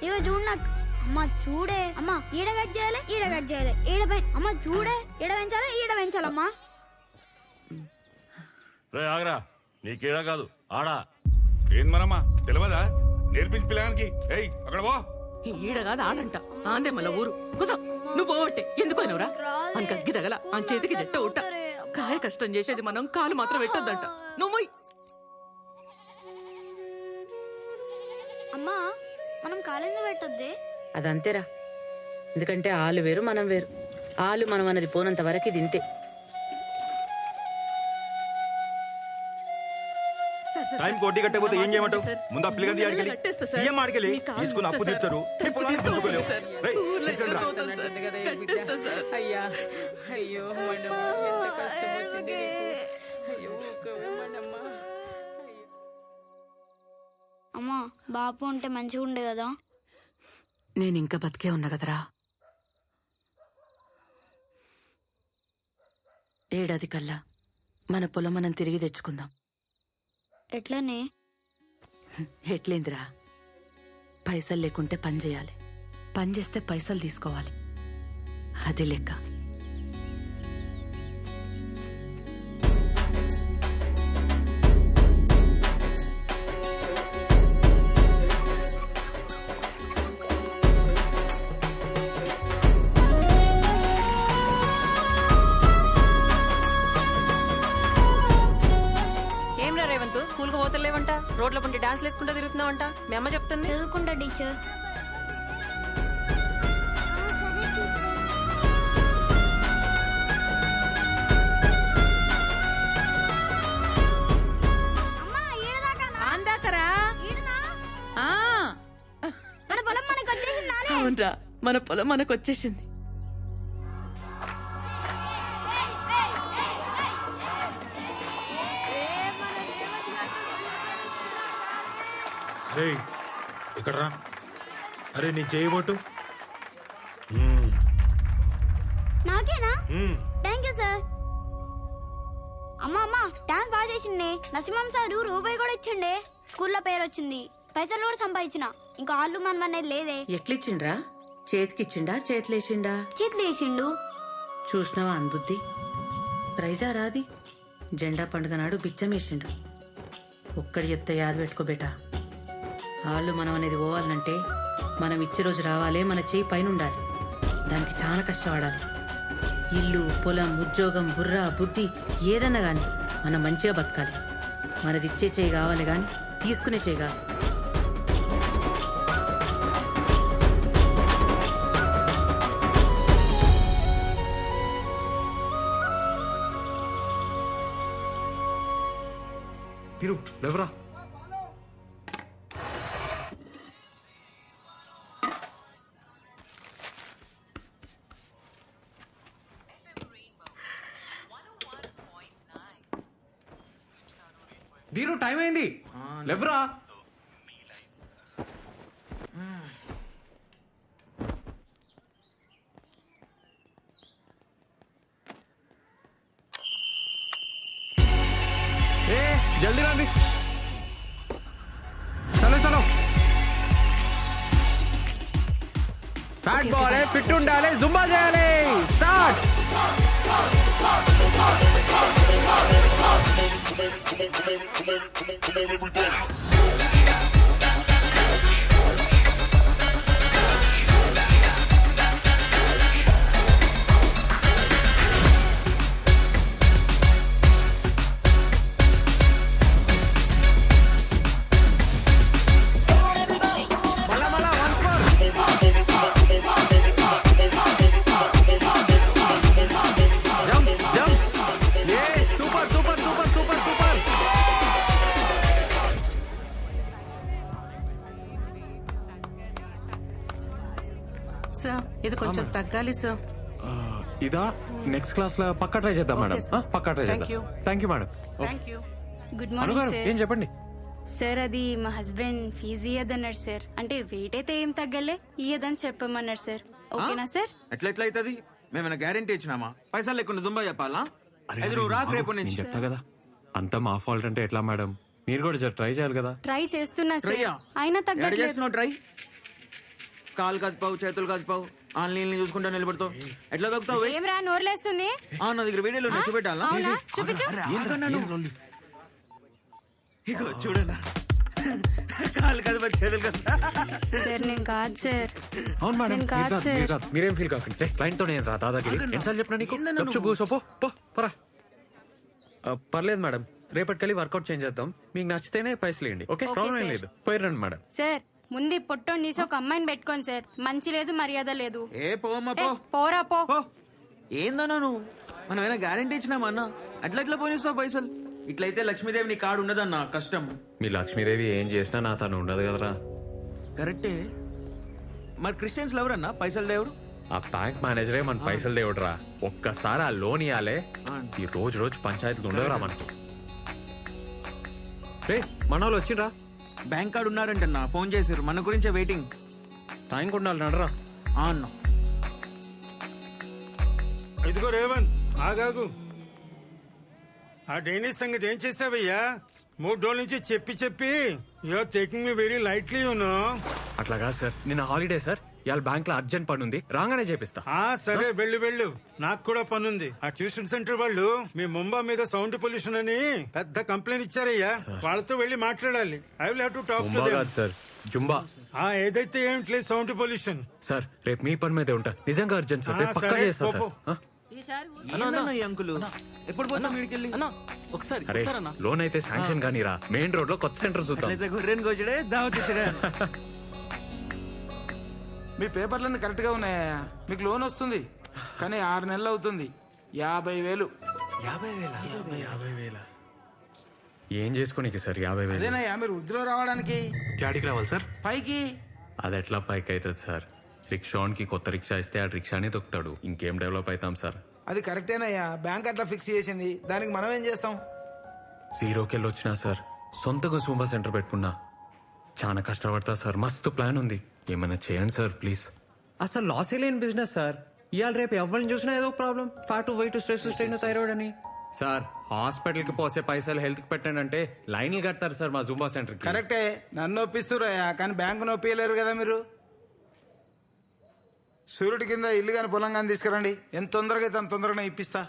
ఇక చూడు నాకు. అమ్మ చూడే అమ్మా, ఈడ కట్ చేయాలి, ఈడ కట్ చేయాలి, అమ్మ చూడే, ఈడ పెంచాలి, ఈడ పెంచాలమ్మా. రే ఆగరా, నీకేడ కాదు ఆడా. ఏంది మనమ్మా తెలియదా? నేర్పించి పిల్లగానికి. ఏయ్ అక్కడ పో. ఈడ కాదు ఆడంట. ఆందే మళ్ళా ఊరు కుసో. నువ్వు పోవట్టే ఎందుకు అయినవురా? అంక గిదగల ఆ చేతికి జట్ట ఉట్ట. కాయ కష్టం చేసేది మనం, కాలు మాత్రం పెట్టొద్దంట. నువ్వు అమ్మా మనం కాలేజీ పెట్టొద్దే. అదంతేరా, ఎందుకంటే ఆలు వేరు మనం వేరు. ఆలు మనం అన్నది పోనంత వరకు ఇది ఇంతే. టైం కొట్టి కట్టకపోతే ఏం చేయమంటావు? ముందు ఆ పిల్లగాని అడిగి ఏం అడిగలి తీసుకుని అప్పు తీస్తారు. అయ్యా అయ్యో కష్టం వచ్చింది. అమ్మా బాపు ఉంటే మంచిగా ఉండే కదా. నేను ఇంకా బతికే ఉన్నా కదరా. ఏడాది కల్లా మన పొలం మనం తిరిగి తెచ్చుకుందాం. ఎట్లనే? ఎట్లేందిరా, పైసలు లేకుంటే పని చేయాలి, పని చేస్తే పైసలు తీసుకోవాలి, అది లెక్క. స్కూల్ కు పోతలేవంట, రోడ్ల పంటి డాన్స్ వేసుకుంటూ తిరుగుతున్నావంట. మీ అమ్మ చెప్తుంది. చదువుకుంటా టీచర్. అవునరా, మన పొలం మనకు వచ్చేసింది. ఇక్కడ రా. అరే నీ చేయబోటు. నాకేనా? Thank you sir. అమ్మా డాన్స్ బాగా చేసిండే. నరసింహం సార్ రూపాయి కూడా ఇచ్చిండే. స్కూల్లో పేరు వచ్చింది, పైసలు కూడా సంపాదించిన. ఇంకా ఆళ్ళు మనం అనేది లేదే. ఎట్లిచ్చిండ్రా? చేతికిచ్చిండా చేతులేసిండా? చేతులు వేసిండు. చూసినావా అనుబుద్ధి? ప్రైజా రాది. జెండా పండుగ నాడు బిచ్చమేసిండు. ఒక్కడి చెప్తే యాద పెట్టుకోబేటా. ఆళ్ళు మనం అనేది పోవాలంటే మనం ఇచ్చే రోజు రావాలే, మన చేయి పైన ఉండాలి. దానికి చాలా కష్టపడాలి. ఇల్లు, పొలం, ఉద్యోగం, బుర్ర, బుద్ధి ఏదన్నా గాని మనం మంచిగా బతకాలి. మనది ఇచ్చే చేయి కావాలి గాని తీసుకునే చేయి కాదు. తిరు లేవరా. దీరు టైం అయింది, లేవరా. ఏ జల్దీ రండి. చలో చలో. ఫ్యాట్ బాల్ ఫిట్ ఉండాలి, జుంబా చేయాలి. స్టార్ట్. సార్ ఇది కొంచెం తగ్గాలి సార్. ఇదా నెక్స్ట్ క్లాస్ లో పక్కా ట్రై చేద్దాం మేడం. పక్కా ట్రై చేద్దాం. Thank you madam. Good morning sir. ఏం చెప్పండి సార్, అది మా హస్బెండ్ ఫీజు ఇయ్యదన్నాడు సార్. అంటే వెయిట్ అయితే ఏం తగ్గలే, ఇయ్యదని చెప్పమన్నాడు సార్. ఓకేనా సార్? ఎట్లా అవుతుంది? మేమైనా గ్యారంటీ ఇచ్చినామా? పైసలు లేకుండా జుంబా చెప్పాలా? రేపు నేను చెప్తా కదా. అంతా మా ఫాల్ట్ అంటే ఎట్లా మేడం? మీరు కూడా ట్రై చేయాలి కదా. ట్రై చేస్తున్నా సార్, అయినా తగ్గట్లేదు. ట్రై కాలు కదిపావు చేతులు కదిపావు ఆన్లైన్ చూసుకుంటా నిలబడతావు ఎట్లా దొక్కుతావు ఏం రా నోరులేస్తుంది నా దగ్గర వీడియోలో చూపెట్టాలా అవునా చూపించు ఇగో చూడన్నా కాలు కదిపా చేతులు కదిపా సార్ నేను కాదు సార్ అవును మేడం నేను కాదు సార్. మీరేం ఫీల్ కాకండి క్లయింట్ తో నేను రా దాదాగిరి ఎన్నిసార్లు చెప్పినా నీకు గప్చుప్ కూసో, పో పరా పర్లేదు మేడం రేపటికెళ్ళి వర్కౌట్ చేంజ్ చేద్దాం మీకు నచ్చితేనే పైసలు ఇవ్వండి ఓకే ప్రాబ్లం ఏం లేదు పోయిరండి మేడం సార్ ముందు ఈ పొట్టోని తీసి ఒక అమ్మాయిని పెట్టుకోండి సార్ మంచి లేదు మర్యాద లేదు ఏ పోమ్మా ఏ, పో పోరా పో పో ఏందన్నా నువ్వు మనం ఏమైనా గ్యారంటీ ఇచ్చినామా అన్న అట్లా పోనిస్తావు పైసలు ఇట్లయితే లక్ష్మీదేవి నీ కాడు ఉండదన్న కష్టం మీ లక్ష్మీదేవి ఏం చేసినా నా తను ఉండదు కదరా. కరెక్టే మరి క్రిస్టియన్స్ ఎవరన్నా పైసలు దేవుడు ఆ బ్యాంక్ మేనేజరే మన పైసలు దేవుడురా. ఒక్కసారి ఆ లోన్ ఇవ్వాలే ఈ రోజు పంచాయతీలు ఉండదురా మనకి. రే మన వాళ్ళు వచ్చిండ్రా. బ్యాంక్ కార్డు ఉన్నారంటన్నా ఫోన్ చేసారు మన గురించే వెయిటింగ్. టైంకి ఉండాలి నడరా. అన్న ఇదిగో రేవంత్ ఆగాగు. ఆ డైనిస్ సంగతి ఏం చేసావయ్యా? 3 రోజుల నుంచి చెప్పి you're taking me very lightly you. అట్లా కాదు సార్ నిన్న హాలిడే సార్ ఇవాళ బ్యాంక్ లో అర్జెంట్ పని ఉంది రాగానే చేపిస్తా. సరే వెళ్ళు నాకు కూడా పనుంది. ఆ ట్యూషన్ సెంటర్ వాళ్ళు మీ ముంబై మీద సౌండ్ పొల్యూషన్ అని పెద్ద కంప్లైంట్ ఇచ్చారయ్యా. వాళ్ళతో వెళ్లి మాట్లాడాలి. I will have to talk to them. కాదు సార్ జుంబా. ఏదైతే ఏంట్లే సౌండ్ పొల్యూషన్. సార్ రేపు మీ పని మీదే ఉంటా. నిజంగా అర్జెంట్ సార్ రేపు పక్కా సరే, చేస్తా సార్. పో. ఈ అంకులు ఎప్పుడు పోతాం వీడికెళ్ళి? అరే లోన్ అయితే శాంక్షన్ కానీ రా మెయిన్ రోడ్ లో కొత్త సెంటర్ చూద్దాం. అయితే గొర్రెని కోచడే దావత్ ఇచ్చడే. మీ పేపర్లన్నీ కరెక్ట్ గా ఉన్నాయా? మీకు లోన్ వస్తుంది కానీ 6 నెలలు అవుతుంది. 50,000. 50,000 ఏం చేసుకోనికి సార్ 50,000? అదేనయ్యా మీరు వృద్ధిలో రావడానికి. యాడికి రావాలి సార్? పైకి. అది ఎట్లా పైకి అవుతుంది సార్? రిక్షాకి కొత్త రిక్షా ఇస్తే ఆ రిక్షానే దొక్కుతాడు. ఇంకేం డెవలప్ అవుతాం సార్? అది కరెక్టేనయ్యా బ్యాంక్ అట్లా ఫిక్స్ చేసింది. దానికి మనం ఏం చేస్తాం? జీరోకెళ్ళి వచ్చినా సార్ సొంతగా సూంబా సెంటర్ పెట్టుకున్నా. చాలా కష్టపడతా సార్. మస్తు ప్లాన్ ఉంది. ఏమైనా చేయండి సార్ ప్లీజ్. అసలు లాసే లేని బిజినెస్ సార్. ఇవాళ రేపు ఎవరిని చూసినా ఏదో problem. Fat weight stress strain thyroid అని. సార్ హాస్పిటల్ కి పోసే పైసలు హెల్త్ కి పెట్టండి అంటే లైన్లు కడతారు సార్ మా జూంబా సెంటర్ కి. కరెక్టే నన్ను ఒప్పిస్తురయ్యా కానీ బ్యాంకు నొప్పియలేరు కదా మీరు. సూర్యుడి కింద ఇల్లు కానీ పొలం కానీ తీసుకురండి. ఎంత తొందరగా అయితే అంత తొందరగా ఇప్పిస్తా.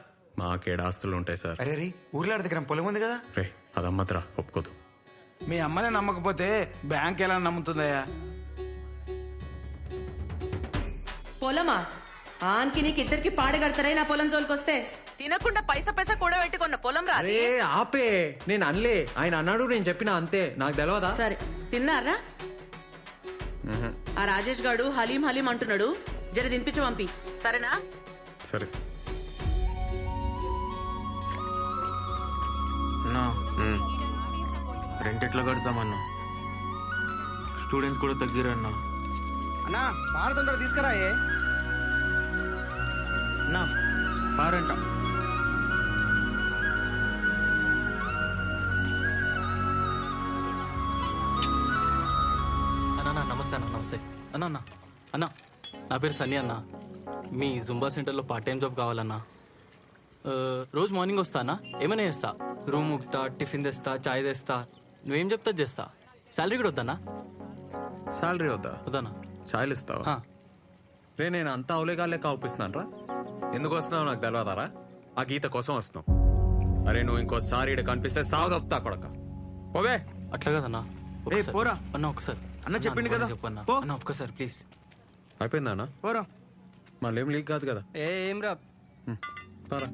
మాకేడు ఆస్తులు ఉంటాయి సార్. అరే ఊర్లో దగ్గర పొలం ఉంది కదా. రే అదమ్మద్రా ఒప్పుకోదు. మీ అమ్మనే నమ్మకపోతే బ్యాంక్ ఎలా నమ్ముతుందయ్యా? పొలమా ఆన్కి నీకు ఇద్దరికి పాడగడతారే నా పొలం జోలికొస్తే. తినకుండా పైసా కూడా పెట్టుకున్న పొలం రా. అరే ఆపే నేను అనలే. ఆయన అన్నాడు నేను చెప్పినా అంతే. నాకు తెలియదా? సరే తిన్నారా? ఆ రాజేష్ గాడు హలీం హలీం అంటున్నాడు. జర తినిపించు పంపి సరేనా? సరే అన్నా రెంట్ ఎట్లా కడతామన్నా? స్టూడెంట్స్ కూడా తగ్గిరన్నా. అన్నా బాగా తొందరగా తీసుకురాయే. అన్నా పారంట. అన్నా నమస్తే అన్న. నమస్తే అన్న. అన్న నా పేరు సన్నీ అన్న. మీ జుంబా సెంటర్లో పార్ట్ టైం జాబ్ కావాలన్నా. రోజు మార్నింగ్ వస్తా అన్న. ఏమైనా చేస్తా. రూమ్ ఉపుతా, టిఫిన్ తెస్తా, చాయ్ తెస్తా. నువ్వేం చెప్తా చేస్తా. శాలరీ కూడా వద్దన్నా? శాలరీ వద్దా? వద్దన్నా. చాయలు ఇస్తావా? రే నేను అంతా అవలేగాలే కాపిస్తున్నాను రా. ఎందుకు వస్తున్నావు నాకు తెలియదారా? ఆ గీత కోసం వస్తున్నావు. అరే నువ్వు ఇంకోసారి ఇక్కడ కనిపిస్తే సాగు తప్పుతా కొడక. పోవే. అట్లా కదన్నా. పోరా అన్న ఒకసారి. అన్న చెప్పిండు కదా. చెప్పన్నా పో. అన్న ఒక్కసారి ప్లీజ్. అయిపోయిందా అన్న? పోరా. మళ్ళీ ఏం లీక్ కాదు కదా? ఏం రా. పోరా.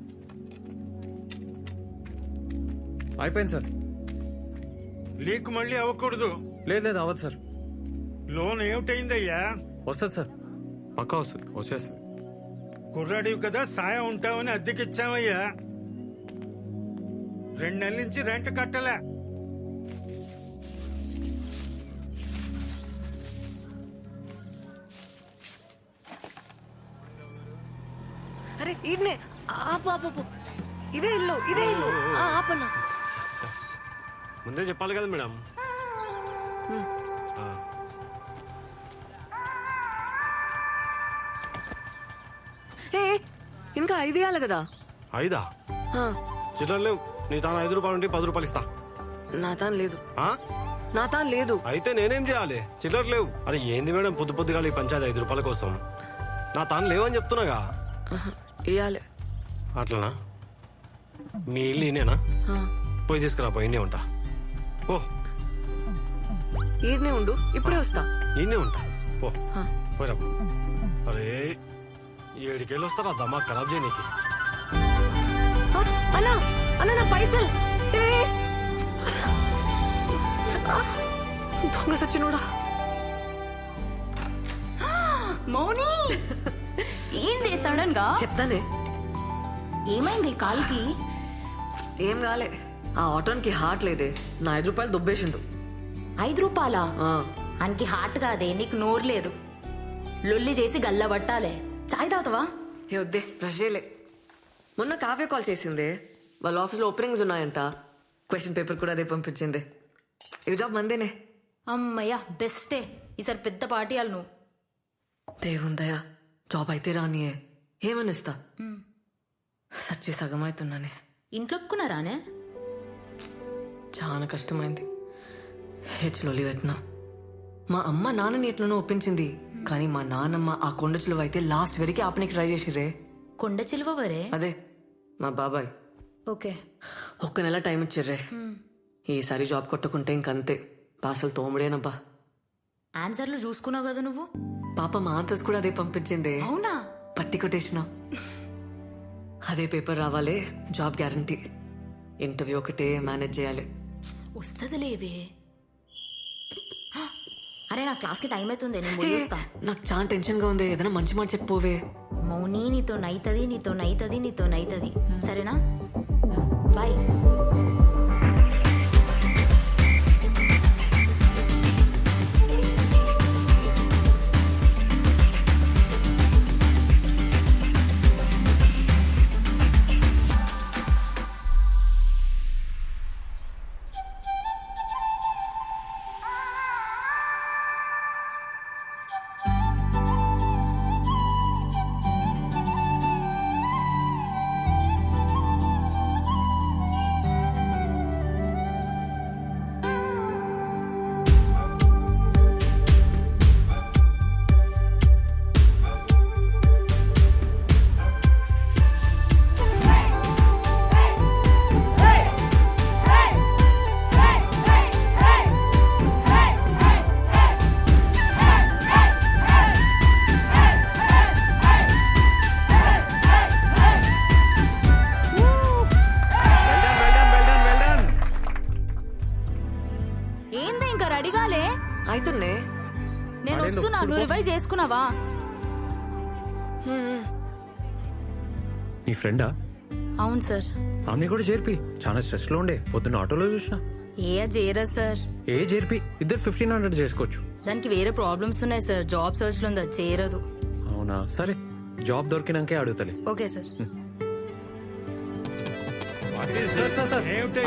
అయిపోయింది సార్. లీక్ మళ్ళీ అవ్వకూడదు. లేదు అవ్వదు సార్. లోన్ ఏమిటైందయ్యా? వస్తుంది సార్ పక్కా వస్తుంది. వచ్చేస్తుంది. కుర్రాడివి కదా సాయం ఉంటావని అద్దెకిచ్చామయ్యా. 2 నెలల నుంచి రెంట్ కట్టలే. అరే ఈడ్నే ఆపు. ఇదే ఇల్లు ఆపన్నా. ముందే చెప్పాలి కదా మేడం. ఇంకా 5 ఇవ్వాలి కదా. 5 చిల్లర లేవు. నీ తాను 5 రూపాయలు ఉంటే 10 రూపాయలు ఇస్తా. నా తాను లేదు. నా తాను లేదు. అయితే నేనేం చేయాలి? చిల్లర లేవు. అరే ఏంది మేడం పొద్దు పొద్దుగా ఈ పంచాయతీ 5 రూపాయల కోసం? నా తాను లేవని చెప్తున్నాగా. ఇయ్యాలి. అట్లనా? మీ ఇల్లు ఈయనేనా? పోయి తీసుకురా, పోయి ఈయనే ఉంటా. ఓ ఈడనే ఉండు, ఇప్పుడే వస్తా. ఈయనే ఉంటా, పో పోయిరా. అరే 7 కేళ్ళు వస్తారా దమ్మా ఖరాబ్ చేయనీకి? అన్నా అన్నా నా పైసలు దొంగ సచ్చినోడా. మౌని ఏంది సడన్ గా? చెప్తానే. ఏమైంది కాలుకి? ఏం కాలే, ఆ ఆటోన్కి హార్ట్ లేదే. నా 5 రూపాయలు దొబ్బేసిండు. 5 రూపాయలా? అనికి హార్ట్ కాదే, నీకు నోరు లేదు. లొల్లి చేసి గల్ల పట్టాలే. చాయ్ తాగుతావా? ఏ వద్దే, బ్రష్ చేయలే. మొన్న కావ్య కాల్ చేసిందే, వాళ్ళ ఆఫీస్లో ఓపెనింగ్స్ ఉన్నాయంట. క్వశ్చన్ పేపర్ కూడా అదే పంపించింది. ఈ జాబ్ మందేనే. అమ్మయ్యా బెస్టే. ఈసారి పెద్ద పార్టీ వాళ్ళు నువ్వు. దేవుందయా, జాబ్ అయితే రానియే. ఏమనిస్తా, సచ్చి సగం అవుతున్నానే. ఇంట్లో ఒప్పుకున్నారానే? చాలా కష్టమైంది. హెచ్లో పెట్టినా. మా అమ్మ నాన్నని ఎట్లనో ఒప్పించింది, కానీ మా నాన్నమ్మ ఆ కొండ చిలువ అయితే లాస్ట్ వరకు ఆపనికి ట్రై చేసిరే. కొండ చిలువ వరే? అదే మా బాబాయ్. ఓకే. 1 నెల టైం ఇచ్చిర్రే. ఈసారి జాబ్ కొట్టుకుంటే ఇంకంతే, పాసలు తోముడేనబ్బా. ఆన్సర్లు చూసుకున్నావు కదా నువ్వు? పాప మా ఆన్సర్స్ కూడా అదే పంపించింది. అవునా? పట్టి కొట్టేసిన. అదే పేపర్ రావాలి, జాబ్ గ్యారంటీ. ఇంటర్వ్యూ ఒకటే మేనేజ్ చేయాలి. వస్తుంది లేవే. అరే నా క్లాస్ కి టైం అవుతుంది, నేను పోయిస్తా. నాకు చాలా టెన్షన్ గా ఉంది, ఏదైనా మంచి మాట చెప్పోవే. మౌని నీతో నైతది, నీతో నైతది, నీతో నైతది. సరేనా? బాయ్. అవుతుండే. నేను వస్తున్నా, నువ్వు రివైజ్ చేసుకున్నావా? నీ ఫ్రెండా? అవును సార్. ఆమె కూడా చేర్పి, చాలా స్ట్రెస్ లో ఉండే. పొద్దున్న ఆటోలో చూసిన. చేయరా సార్? చేర్పి, ఇద్దరు 1500 చేసుకోవచ్చు. దానికి వేరే ప్రాబ్లమ్స్ ఉన్నాయి సార్, జాబ్ సర్చ్ లో ఉంది, అది చేయరదు. అవునా? సరే, జాబ్ దొరికినాకే అడుగుతలే. Okay sir.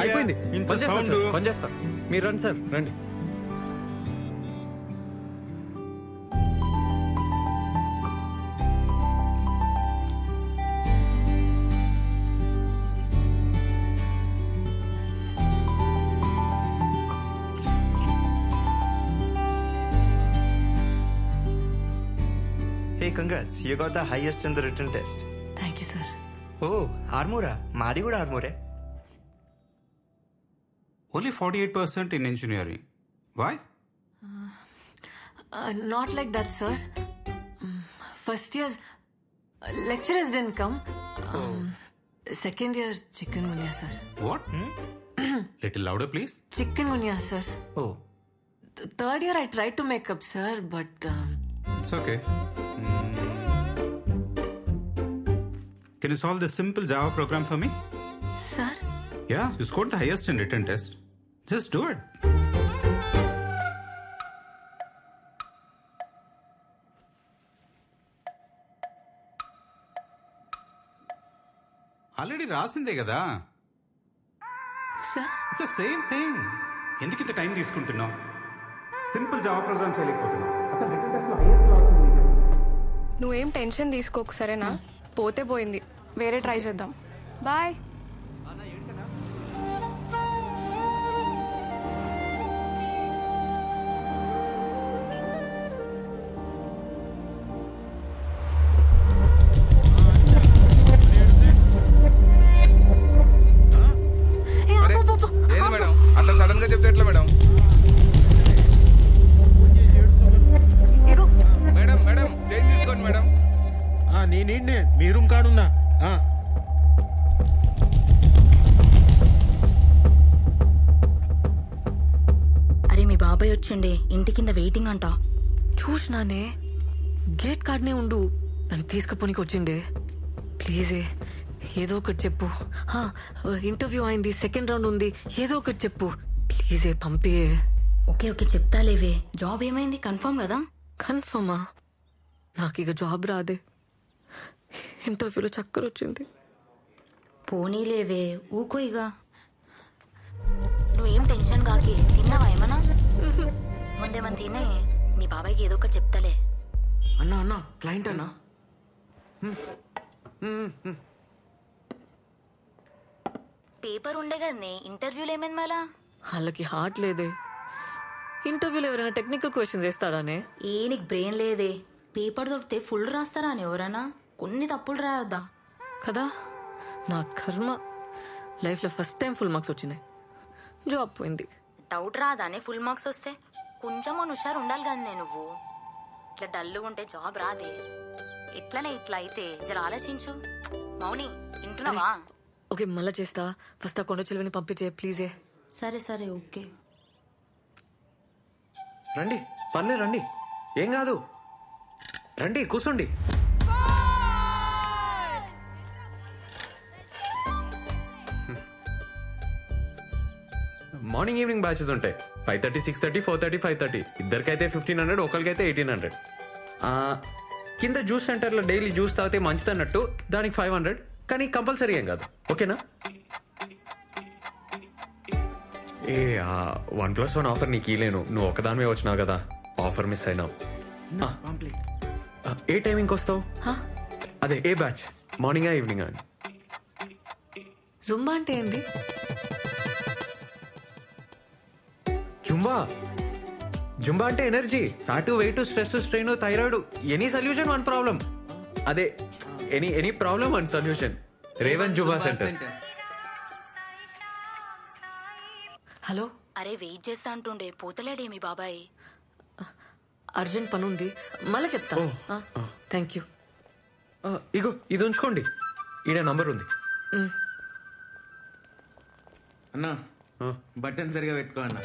అయిపోయింది, పనిచేస్తా. మీరు రండి సార్, రండి. Hey, congrats. You got the highest in the written test. Thank you, sir. Oh, Armora. Madi kuda Armore. Only 48% in engineering. Why? Not like that, sir. First year, lecturers didn't come. Second year, chikungunya, sir. What? Little louder, please. Chikungunya, sir. Oh. Third year, I tried to make up, sir, but... It's okay. Can you solve this simple Java program for me? Sir? Yeah, you scored the highest in written test. Just do it. Already రాసిందే కదా. It's the same thing. ఎందుకు ఇంత time తీసుకుంటున్నావు? Simple Java program చేయలేకపోతున్నావు. నువ్వేం tension తీసుకోకు, సరేనా? పోతే పోయింది, వేరే ట్రై చేద్దాం. బాయ్. నేనే మీ రూమ్ కాడున్నా. అరే మీ బాబాయ్ వచ్చిండే, ఇంటి కింద వెయిటింగ్ అంట. చూసినానే, గేట్ కాడనే ఉండు, నన్ను తీసుకుపోనికి వచ్చిండే. ప్లీజే ఏదో ఒకటి చెప్పు. ఇంటర్వ్యూ అయింది, సెకండ్ రౌండ్ ఉంది, ఏదో ఒకటి చెప్పు ప్లీజే, పంపే. ఓకే ఓకే చెప్తాలేవే. జాబ్ ఏమైంది, కన్ఫర్మ్ కదా? కన్ఫర్మా? నాకు ఇక జాబ్ రాదే. ఇంటర్వ్యూలో చక్కర వచ్చింది. పోనీలేవే, ఊకో ఇక. నువ్వేం టెన్షన్ కాకి. తిన్నావా ఏమన్నా? ముందేమన్నా తినే, మీ బాబాయ్కి ఏదో ఒకటి చెప్తాలే. అన్నా క్లయింట్ అన్నా. పేపర్ ఉండే కదనే, ఇంటర్వ్యూలు ఏమైంది మళ్ళా? వాళ్ళకి హార్ట్ లేదే. ఇంటర్వ్యూలో ఎవరైనా టెక్నికల్ క్వశ్చన్స్ వేస్తాడానే? నీకు బ్రెయిన్ లేదే. పేపర్ దొరికితే ఫుల్ రాస్తారా అని ఎవరన్నా? కొన్ని తప్పులు రాయొద్దా కదా? నా కర్మ, లైఫ్లో ఫస్ట్ టైం ఫుల్ మార్క్స్ వచ్చినాయి, జాబ్ పోయింది. డౌట్ రాదానే ఫుల్ మార్క్స్ వస్తే? కొంచెం హుషారు ఉండాలి కదనే నువ్వు. ఇట్లా డల్లుగా ఉంటే జాబ్ రాదే. ఇట్లనే ఇట్లా అయితే జర ఆలోచించు. మౌని వింటున్నావా? ఓకే మళ్ళా చేస్తా. ఫస్ట్ ఆ కొండ చిలువని పంపించే ప్లీజే. సరే సరే ఓకే. రండి, పర్లే రండి, ఏం కాదు, రండి కూర్చోండి. మార్నింగ్ ఈవినింగ్ బ్యాచెస్ ఉంటాయి. 5:30, 6:30, 4:30, 5:30. ఇద్దరికైతే 1500, ఒకరికైతే 1800. కింద జ్యూస్ సెంటర్లో డైలీ జ్యూస్ తాగితే మంచిది అన్నట్టు దానికి 500, కానీ కంపల్సరీ ఏం కాదు. ఓకేనా? ఏ 1+1 ఆఫర్ నీకు ఇలేను, నువ్వు ఒకదానివే వచ్చినావు కదా, ఆఫర్ మిస్ అయినావు. ఏ టైమింగ్కి వస్తావు? అదే ఏ బ్యాచ్, మార్నింగా ఈవినింగా? జుంబా అంటే ఏంది? జుంబా అంటే energy, fat, weight, stress, strain, thyroid, any solution one problem. అదే any problem one solution. Revan zumba centre. Hello. అరే వెయిట్ చేస్తా అంటుండే, పోతలేడే మీ బాబాయ్? అర్జెంట్ పని ఉంది, మళ్ళీ చెప్తా. Thank you. ఇగో ఇది ఉంచుకోండి, ఈడ నంబర్ ఉంది. అన్నా బటన్ సరిగా పెట్టుకో అన్నా.